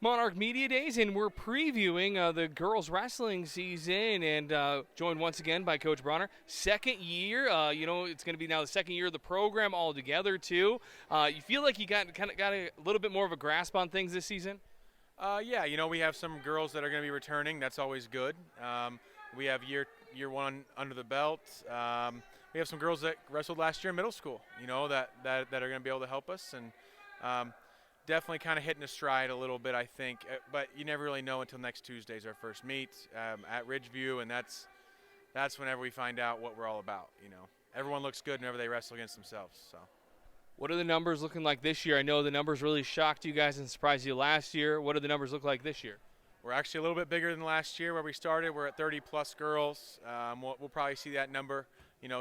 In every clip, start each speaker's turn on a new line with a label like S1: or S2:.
S1: Monarch Media Days, and we're previewing the girls wrestling season, and joined once again by Coach Brawner. Second year, it's going to be now the second year of the program altogether too. You feel like you got a little bit more of a grasp on things this season?
S2: Yeah, we have some girls that are going to be returning. That's always good. We have year one under the belt. We have some girls that wrestled last year in middle school, that are going to be able to help us, and definitely kind of hitting a stride a little bit, I think. But you never really know until next Tuesday's our first meet at Ridgeview, and that's whenever we find out what we're all about. Everyone looks good whenever they wrestle against themselves. So.
S1: What are the numbers looking like this year? I know the numbers really shocked you guys and surprised you last year. What do the numbers look like this year?
S2: We're actually a little bit bigger than last year where we started. We're at 30-plus girls. We'll probably see that number,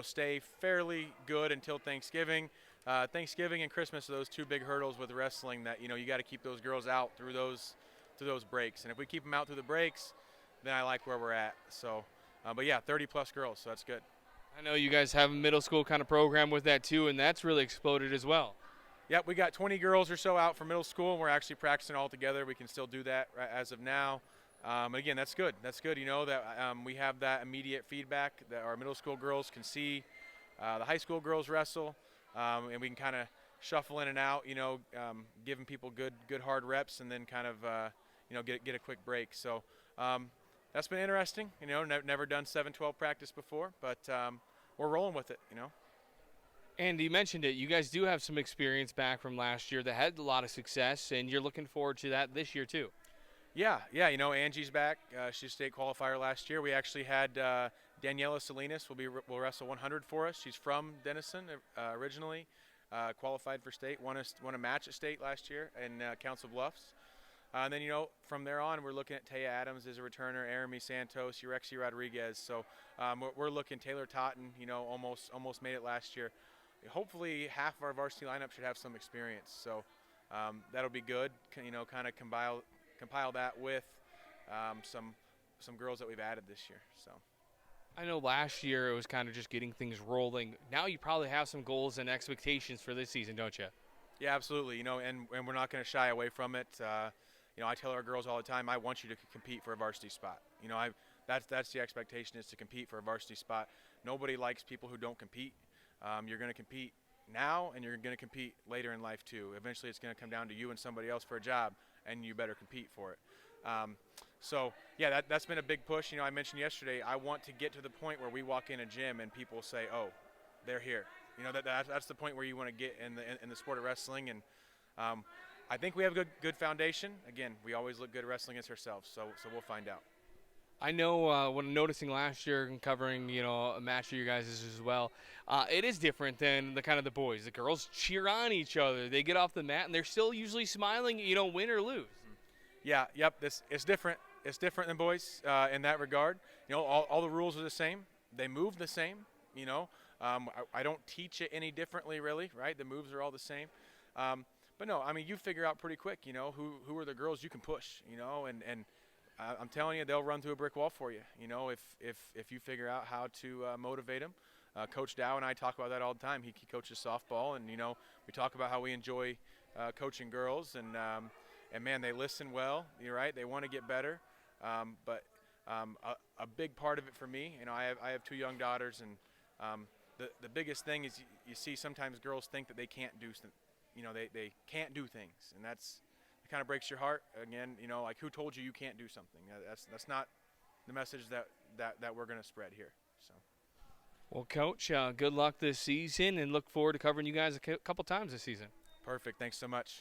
S2: stay fairly good until Thanksgiving. Thanksgiving and Christmas are those two big hurdles with wrestling that, you got to keep those girls out through those breaks. And if we keep them out through the breaks, then I like where we're at. So, but yeah, 30-plus girls, so that's good.
S1: I know you guys have a middle school kind of program with that too, and that's really exploded as well.
S2: Yep, we got 20 girls or so out for middle school, and we're actually practicing all together. We can still do that as of now. Again, that's good. That's good, that we have that immediate feedback that our middle school girls can see the high school girls wrestle, and we can kind of shuffle in and out, giving people good hard reps, and then kind of, get a quick break. So that's been interesting. Never done 7-12 practice before, but we're rolling with it.
S1: And you mentioned it. You guys do have some experience back from last year that had a lot of success, and you're looking forward to that this year too.
S2: Yeah. Angie's back. She's a state qualifier last year. We actually had Daniela Salinas will wrestle 100 for us. She's from Denison originally, qualified for state, won a match at state last year in Council Bluffs. And then, from there on, we're looking at Taya Adams as a returner, Arami Santos, Urexi Rodriguez. So we're looking Taylor Totten, almost made it last year. Hopefully half of our varsity lineup should have some experience. So that'll be good, kind of compile that with some girls that we've added this year. So
S1: I know last year it was kind of just getting things rolling. Now you probably have some goals and expectations for this season, don't you?
S2: Yeah, absolutely. And we're not going to shy away from it. I tell our girls all the time, I want you to compete for a varsity spot. That's the expectation, is to compete for a varsity spot. Nobody likes people who don't compete. You're going to compete now, and you're going to compete later in life too. Eventually it's going to come down to you and somebody else for a job, and you better compete for it. So yeah, that's been a big push. I mentioned yesterday, I want to get to the point where we walk in a gym and people say, oh, they're here. That's the point where you want to get in the sport of wrestling. And I think we have a good foundation. Again, we always look good at wrestling against ourselves, so we'll find out.
S1: I know what I'm noticing last year and covering, a match of you guys as well. It is different than the boys. The girls cheer on each other. They get off the mat and they're still usually smiling, win or lose.
S2: Yeah, yep. It's different. It's different than boys in that regard. All the rules are the same. They move the same. I don't teach it any differently, really. Right? The moves are all the same. But no, you figure out pretty quick. Who are the girls you can push. And I'm telling you, they'll run through a brick wall for you. If you figure out how to motivate them. Coach Dow and I talk about that all the time. He coaches softball, and we talk about how we enjoy coaching girls, and man, they listen well. You're right. They want to get better, but a big part of it for me, I have 2 young daughters, and the biggest thing is you see sometimes girls think that they can't do they can't do things, and it kind of breaks your heart. Again, like, who told you can't do something? That's not the message that we're going to spread here. So.
S1: Well, Coach, good luck this season, and look forward to covering you guys a couple times this season.
S2: Perfect. Thanks so much.